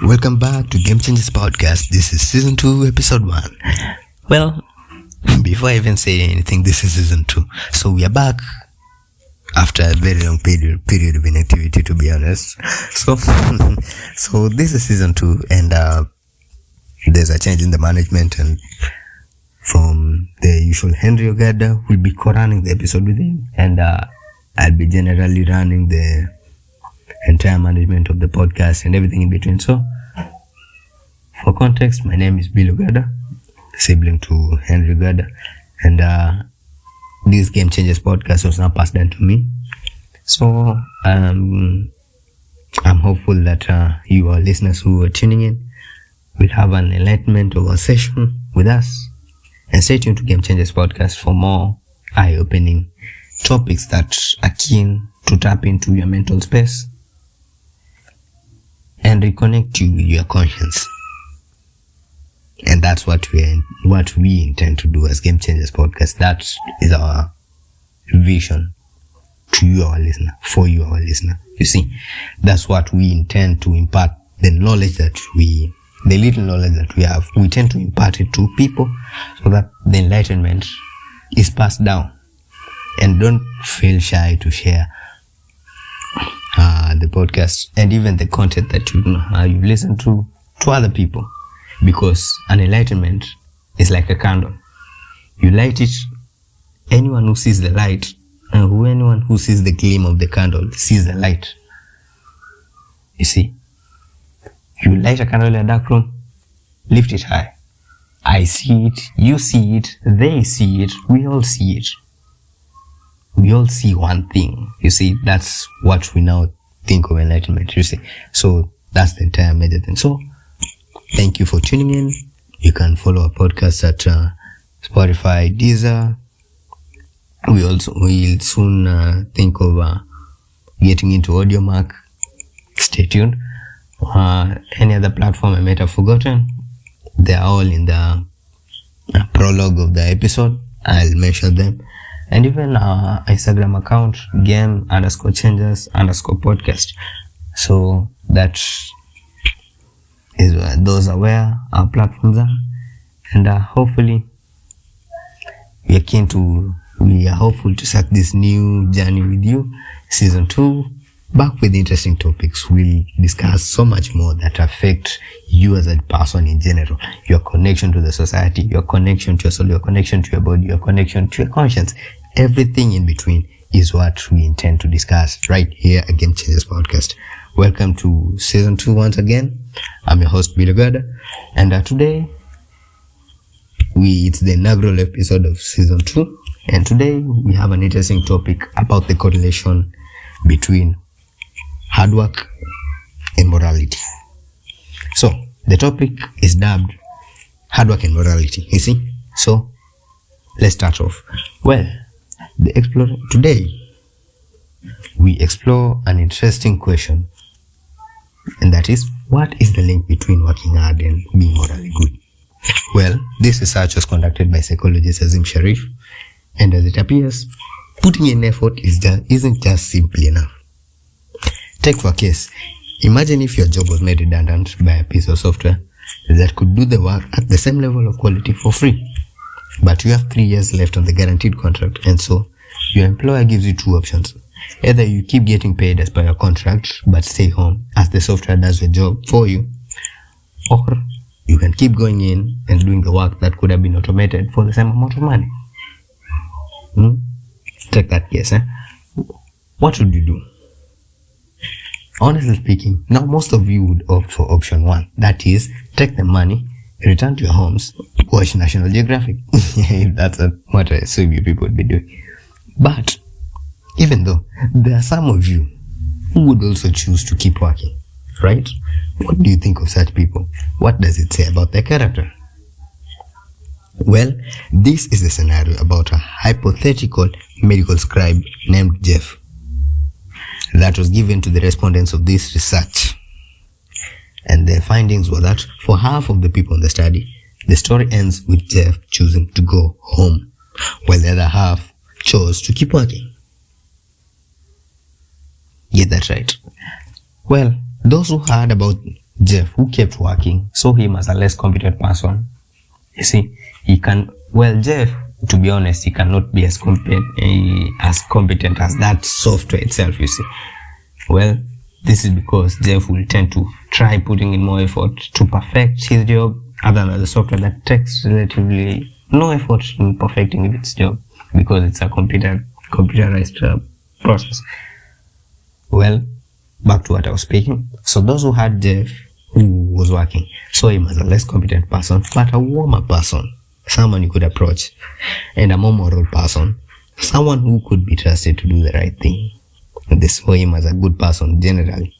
Welcome back to Game Changers Podcast. This is Season 2, Episode 1. Well, before I even say anything, this is Season 2. So we are back after a very long period of inactivity, to be honest. So this is Season 2, and there's a change in the management, and from the usual Henry Ogada will be co-running the episode with him, and I'll be generally running the entire management of the podcast and everything in between. So for context, my name is Bill Ogada, sibling to Henry Ogada, and this Game Changers podcast was now passed down to me. So I'm hopeful that you, our listeners who are tuning in, will have an enlightenment of a session with us, and stay tuned to Game Changers podcast for more eye-opening topics that are keen to tap into your mental space and reconnect you with your conscience. And that's what we intend to do as Game Changers podcast. That is our vision to you, our listener, for you, our listener. You see, that's what we intend to impart, the little knowledge that we have. We tend to impart it to people so that the enlightenment is passed down. And don't feel shy to share the podcast and even the content that you listen to other people, because an enlightenment is like a candle. You light it, anyone who sees the light, and anyone who sees the gleam of the candle sees the light. You see, you light a candle in a dark room, lift it high. I see it, you see it, they see it, we all see it. We all see one thing. You see, that's what we now think of enlightenment, you see. So that's the entire major thing. So thank you for tuning in. You can follow our podcast at Spotify, Deezer. We'll soon think of getting into AudioMark. Stay tuned. Any other platform I might have forgotten, they're all in the prologue of the episode. I'll mention them. And even our Instagram account, game_changers_podcast. So that is where those are where our platforms are. And hopefully we are hopeful to start this new journey with you. Season 2, back with interesting topics. We'll discuss so much more that affect you as a person in general. Your connection to the society, your connection to your soul, your connection to your body, your connection to your conscience. Everything in between is what we intend to discuss right here at Game Changers Podcast. Welcome to Season 2 once again. I'm your host, Bill Ogada, and today it's the inaugural episode of Season 2, and today we have an interesting topic about the correlation between hard work and morality. So the topic is dubbed hard work and morality, you see. So let's start off. Well, today we explore an interesting question, and that is, what is the link between working hard and being morally good? Well, this research was conducted by psychologist Azim Sharif, and as it appears, putting in effort isn't just simple enough. Take for a case, imagine if your job was made redundant by a piece of software that could do the work at the same level of quality for free. But you have 3 years left on the guaranteed contract, and so your employer gives you two options. Either you keep getting paid as per your contract but stay home as the software does your job for you, or you can keep going in and doing the work that could have been automated for the same amount of money. Take that case. What would you do? Honestly speaking, now most of you would opt for option 1. That is, take the money, return to your homes, watch National Geographic. If that's what I assume you people would be doing. But even though there are some of you who would also choose to keep working, right? What do you think of such people? What does it say about their character? Well, this is the scenario about a hypothetical medical scribe named Jeff that was given to the respondents of this research. And the findings were that for half of the people in the study, the story ends with Jeff choosing to go home, while the other half chose to keep working. Get that right. Well, those who heard about Jeff, who kept working, saw him as a less competent person. You see, Jeff, to be honest, he cannot be as competent as that software itself, you see. Well, this is because Jeff will tend to try putting in more effort to perfect his job, other than the software that takes relatively no effort in perfecting its job, because it's a computerized process. Well, back to what I was speaking. So those who had Jeff, who was working, saw him as a less competent person, but a warmer person, someone you could approach, and a more moral person, someone who could be trusted to do the right thing. They saw him as a good person generally.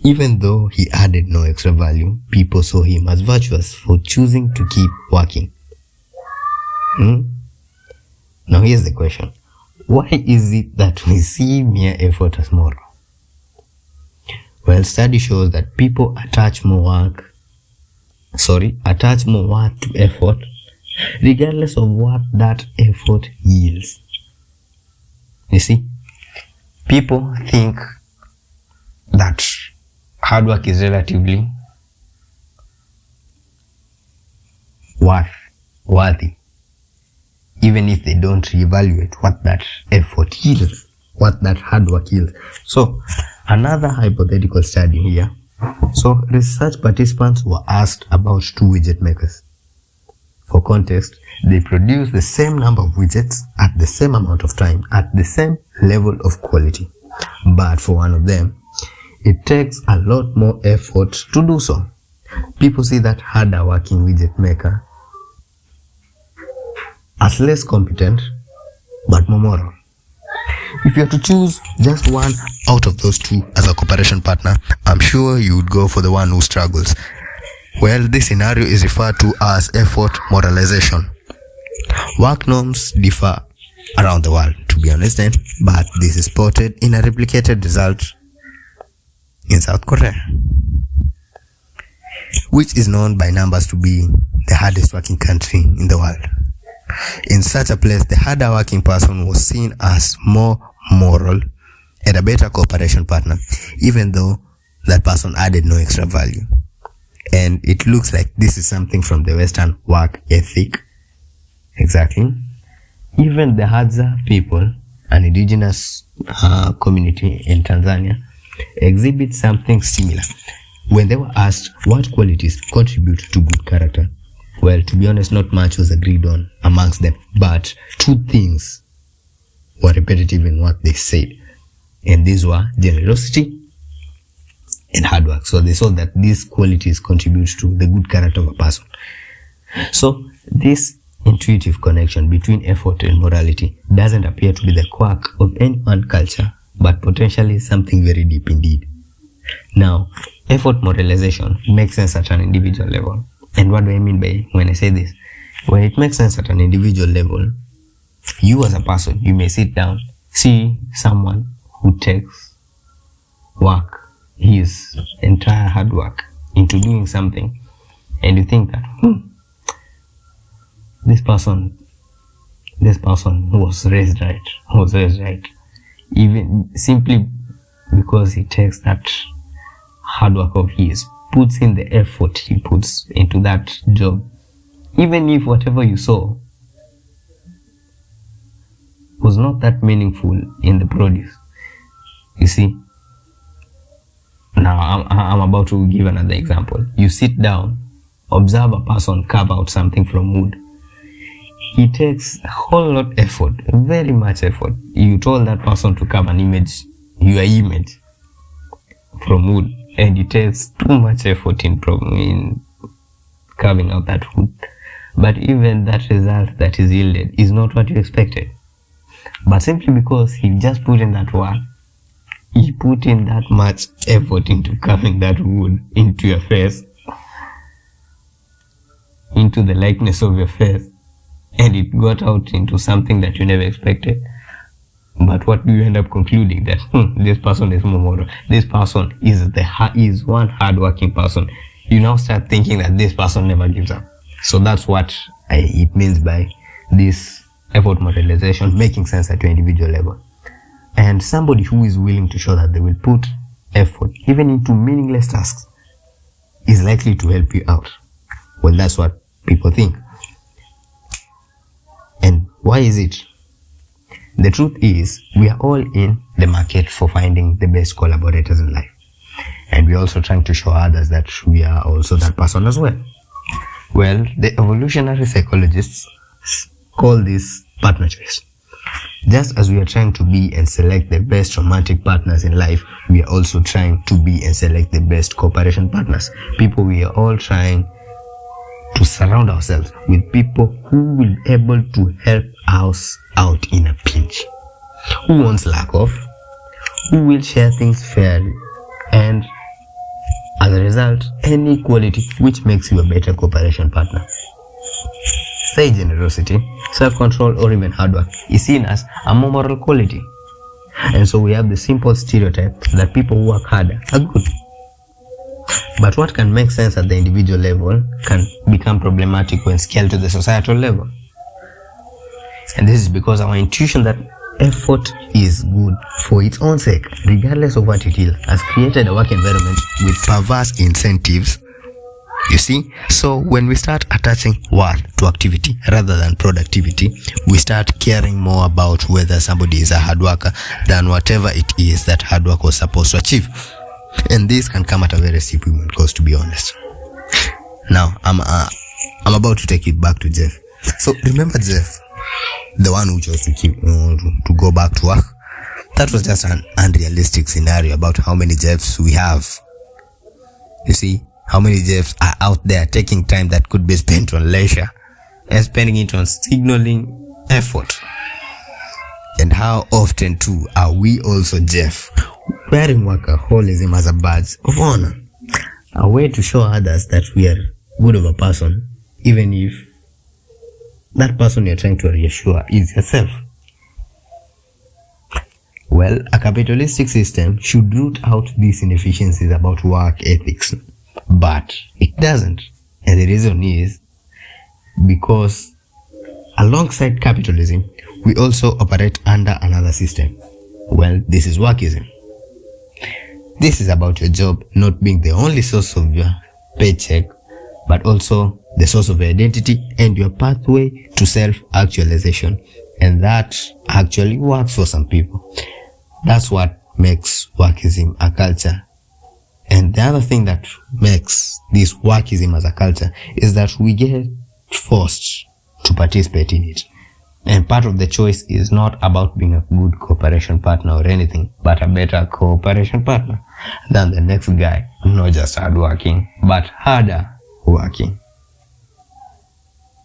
Even though he added no extra value, people saw him as virtuous for choosing to keep working. Now here's the question. Why is it that we see mere effort as moral? Well, study shows that people attach more worth to effort, regardless of what that effort yields. You see, people think that hard work is relatively worthy, even if they don't reevaluate what that effort yields, what that hard work yields. So, another hypothetical study here. So, research participants were asked about two widget makers. For context, they produce the same number of widgets at the same amount of time, at the same level of quality. But for one of them, it takes a lot more effort to do so. People see that harder working widget maker as less competent, but more moral. If you have to choose just one out of those two as a cooperation partner, I'm sure you would go for the one who struggles. Well, this scenario is referred to as effort moralization. Work norms differ around the world, to be honest, but this is spotted in a replicated result in South Korea, which is known by numbers to be the hardest working country in the world. In such a place, the harder working person was seen as more moral and a better cooperation partner, even though that person added no extra value. And it looks like this is something from the Western work ethic. Exactly. Even the Hadza people, an indigenous community in Tanzania, exhibit something similar. When they were asked what qualities contribute to good character, well, to be honest, not much was agreed on amongst them, but two things were repetitive in what they said, and these were generosity and hard work. So they saw that these qualities contribute to the good character of a person. So this intuitive connection between effort and morality doesn't appear to be the quirk of any one culture, but potentially something very deep indeed. Now, effort moralization makes sense at an individual level. And what do I mean by when I say this? When it makes sense at an individual level, you as a person, you may sit down, see someone who takes work, his entire hard work, into doing something, and you think that this person was raised right, even simply because he takes that hard work of his, puts in the effort he puts into that job, even if whatever you saw was not that meaningful in the produce. You see, now I'm about to give another example. You sit down, observe a person carve out something from wood. He takes a whole lot of effort, very much effort. You told that person to carve an image, your image, from wood, and it takes too much effort in carving out that wood. But even that result that is yielded is not what you expected. But simply because he just put in that work, he put in that much effort into carving that wood into your face, into the likeness of your face, and it got out into something that you never expected. But what do you end up concluding? That this person is more moral. This person is one hardworking person. You now start thinking that this person never gives up. So that's what it means by this effort moralization making sense at your individual level. And somebody who is willing to show that they will put effort even into meaningless tasks is likely to help you out. Well, that's what people think. And why is it? The truth is, we are all in the market for finding the best collaborators in life. And we're also trying to show others that we are also that person as well. Well, the evolutionary psychologists call this partner choice. Just as we are trying to be and select the best romantic partners in life, we are also trying to be and select the best cooperation partners. People, we are all trying to surround ourselves with people who will be able to help us out in a pinch, who wants lack of, who will share things fairly, and as a result, any quality which makes you a better cooperation partner. Say generosity, self-control, or even hard work is seen as a more moral quality. And so we have the simple stereotype that people who work harder are good. But what can make sense at the individual level can become problematic when scaled to the societal level. And this is because our intuition that effort is good for its own sake, regardless of what it is, has created a work environment with perverse incentives. You see, so when we start attaching worth to activity rather than productivity, we start caring more about whether somebody is a hard worker than whatever it is that hard work was supposed to achieve. And this can come at a very steep human cost, to be honest. Now, I'm about to take it back to Jeff. So remember Jeff, the one who chose to go back to work? That was just an unrealistic scenario about how many Jeffs we have. You see, how many Jeffs are out there taking time that could be spent on leisure and spending it on signaling effort. And how often too are we also Jeff, wearing workaholism as a badge of honor, a way to show others that we are good of a person, even if that person you're trying to reassure is yourself. Well, a capitalistic system should root out these inefficiencies about work ethics, but it doesn't. And the reason is because alongside capitalism, we also operate under another system. Well, this is workism. This is about your job not being the only source of your paycheck, but also the source of your identity and your pathway to self-actualization. And that actually works for some people. That's what makes workism a culture. And the other thing that makes this workism as a culture is that we get forced to participate in it. And part of the choice is not about being a good cooperation partner or anything, but a better cooperation partner than the next guy, not just hardworking, but harder working.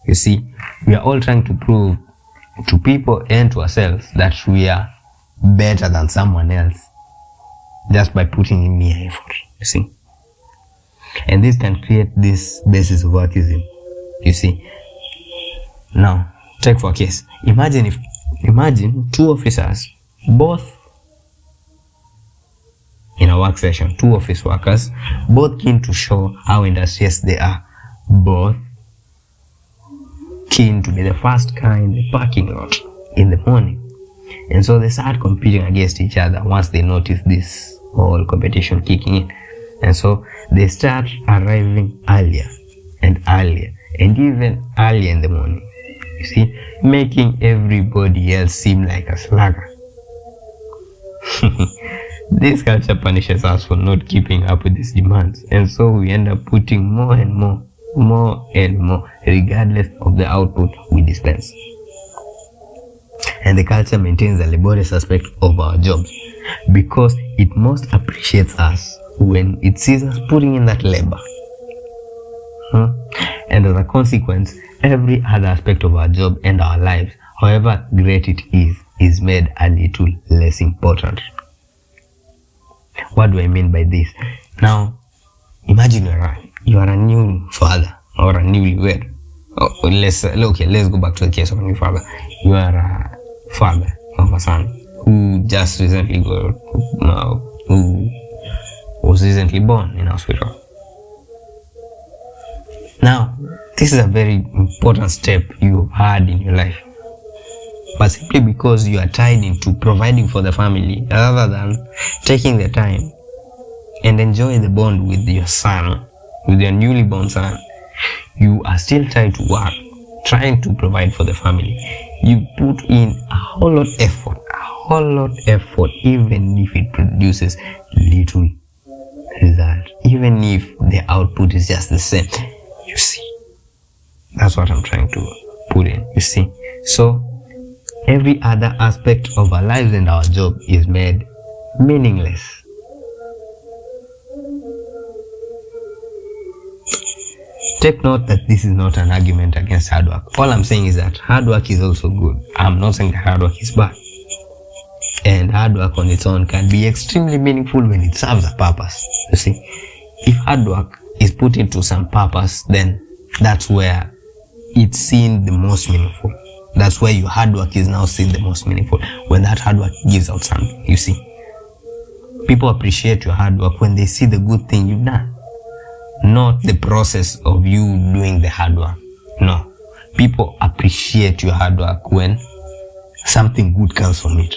You see, we are all trying to prove to people and to ourselves that we are better than someone else just by putting in mere effort, you see. And this can create this basis of workism, you see. Now, take for a case. Imagine two officers, both in a work session, two office workers, both keen to show how industrious they are, both keen to be the first car in the parking lot in the morning. And so they start competing against each other once they notice this whole competition kicking in. And so they start arriving earlier and earlier and even earlier in the morning. You see, making everybody else seem like a slugger. This culture punishes us for not keeping up with these demands, and so we end up putting more and more, regardless of the output we dispense. And the culture maintains the laborious aspect of our jobs because it most appreciates us when it sees us putting in that labor. And as a consequence, every other aspect of our job and our lives, however great it is made a little less important. What do I mean by this? Now, imagine you are a new father or a newlywed. Let's go back to the case of a new father. You are a father of a son who just recently who was recently born in hospital. Now, this is a very important step you've had in your life, but simply because you are tied into providing for the family rather than taking the time and enjoy the bond with your son with your newly born son, you are still trying to work, trying to provide for the family. You put in a whole lot effort, even if it produces little result, even if the output is just the same. You see, that's what I'm trying to put in. You see, so every other aspect of our lives and our job is made meaningless. Take note that this is not an argument against hard work. All I'm saying is that hard work is also good. I'm not saying that hard work is bad. And hard work on its own can be extremely meaningful when it serves a purpose. You see, if hard work is put into some purpose, then that's where it's seen the most meaningful. That's where your hard work is now seen the most meaningful. When that hard work gives out something, you see. People appreciate your hard work when they see the good thing you've done. Not the process of you doing the hard work. No. People appreciate your hard work when something good comes from it.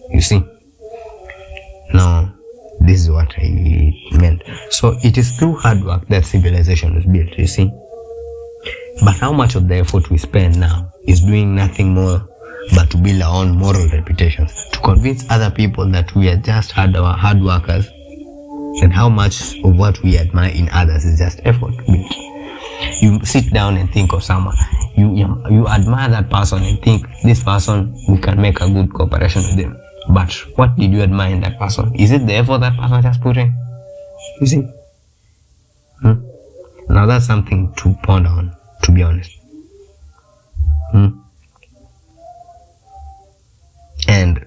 You see? Now, this is what I meant. So, it is through hard work that civilization was built, you see? But how much of the effort we spend now is doing nothing more but to build our own moral reputations, to convince other people that we are just hard workers, and how much of what we admire in others is just effort built. You sit down and think of someone, you admire that person and think, this person, we can make a good cooperation with them. But what did you admire in that person? Is it the effort that person just put in? You see? Now that's something to ponder on, to be honest. And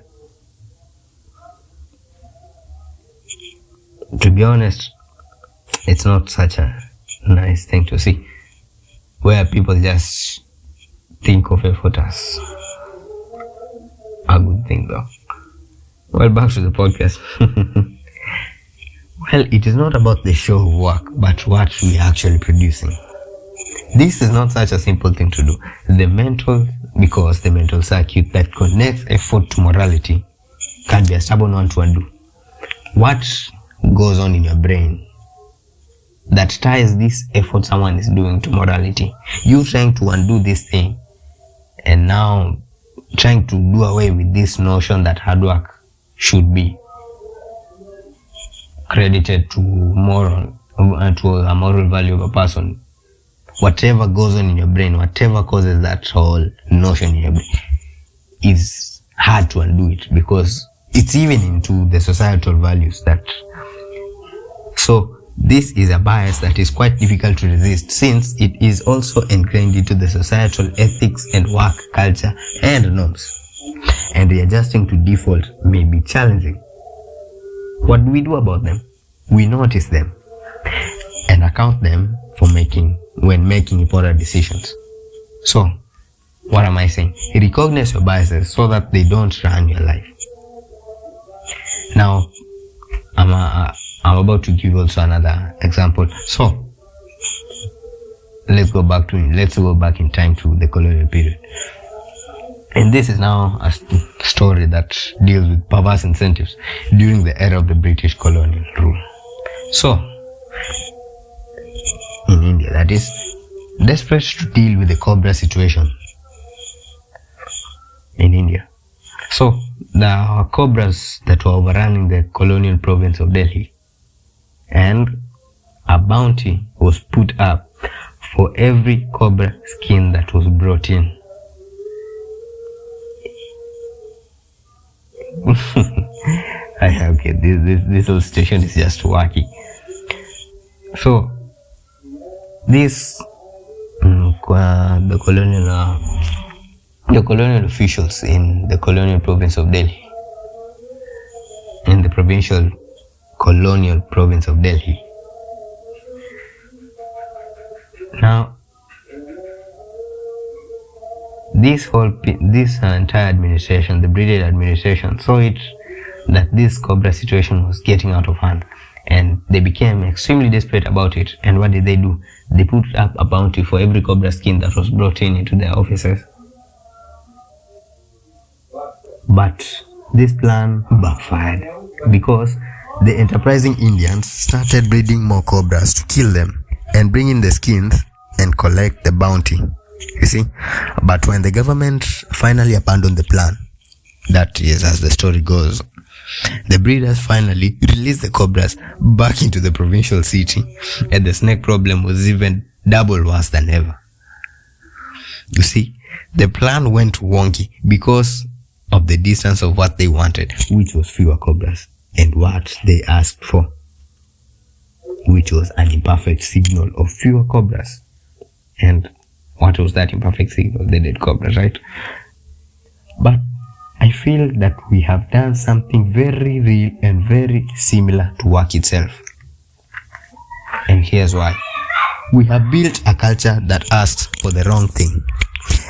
to be honest, it's not such a nice thing to see, where people just think of effort as a good thing though. Well, back to the podcast. Well, it is not about the show of work, but what we are actually producing. This is not such a simple thing to do. Because the mental circuit that connects effort to morality can be a stubborn one to undo. What goes on in your brain that ties this effort someone is doing to morality? You trying to undo this thing and now trying to do away with this notion that hard work should be credited to a moral value of a person. Whatever goes on in your brain, whatever causes that whole notion in your brain, is hard to undo it, because it's even into the societal values that. So this is a bias that is quite difficult to resist, since it is also ingrained into the societal ethics and work culture and norms. And readjusting to default may be challenging. What do we do about them? We notice them and account them when making important decisions. So, what am I saying? Recognize your biases so that they don't run your life. Now, I'm about to give also another example. So, let's go back in time to the colonial period. And this is now a story that deals with perverse incentives during the era of the British colonial rule. So, in India, that is, desperate to deal with the cobra situation in India. So, the cobras that were overrunning the colonial province of Delhi, and a bounty was put up for every cobra skin that was brought in. Okay, this whole situation is just wacky. So, this the colonial officials in the colonial province of Delhi, in the provincial colonial province of Delhi. Now, this entire administration, the British administration, saw it that this cobra situation was getting out of hand, and they became extremely desperate about it. And what did they do? They put up a bounty for every cobra skin that was brought into their offices. But this plan backfired, because the enterprising Indians started breeding more cobras to kill them and bring in the skins and collect the bounty. You see? But when the government finally abandoned the plan, that is, as the story goes, the breeders finally released the cobras back into the provincial city, and the snake problem was even double worse than ever. You see, the plan went wonky because of the distance of what they wanted, which was fewer cobras, and what they asked for, which was an imperfect signal of fewer cobras. And what was that imperfect signal? The dead cobras, right? But I feel that we have done something very real and very similar to work itself. And here's why. We have built a culture that asks for the wrong thing.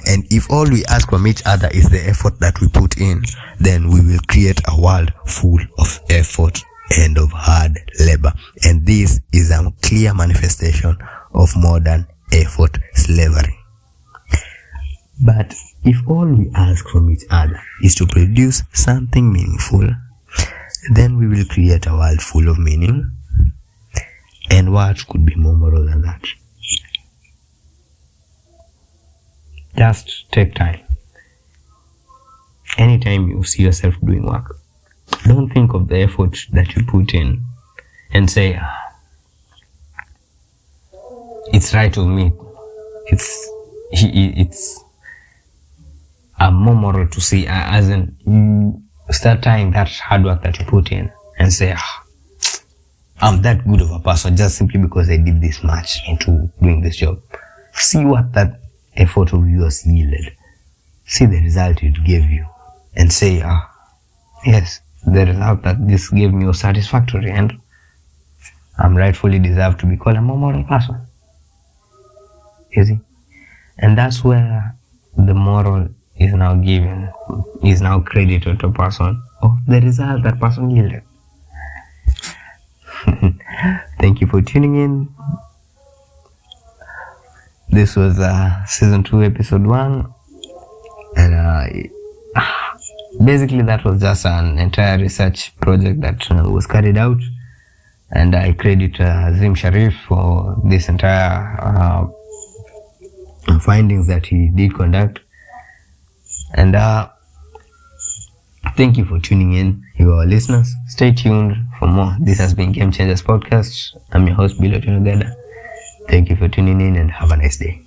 And if all we ask from each other is the effort that we put in, then we will create a world full of effort and of hard labor. And this is a clear manifestation of modern effort slavery. But if all we ask from each other is to produce something meaningful, then we will create a world full of meaning. And what could be more moral than that? Just take time. Anytime you see yourself doing work, don't think of the effort that you put in and say, it's right of me. It's more moral to see, as in you start tying that hard work that you put in and say, I'm that good of a person just simply because I did this much into doing this job. See what that effort of yours yielded. See the result it gave you and say, yes, the result that this gave me was satisfactory and I'm rightfully deserved to be called a more moral person. You see? And that's where the moral is now credited to a person of the result that person yielded. Thank you for tuning in. This was season 2, episode 1, and basically that was just an entire research project that was carried out, and I credit Zim Sharif for this entire findings that he did conduct. And thank you for tuning in, your listeners. Stay tuned for more. This has been Game Changers Podcast. I'm your host, Bilo Tunogada. Thank you for tuning in and have a nice day.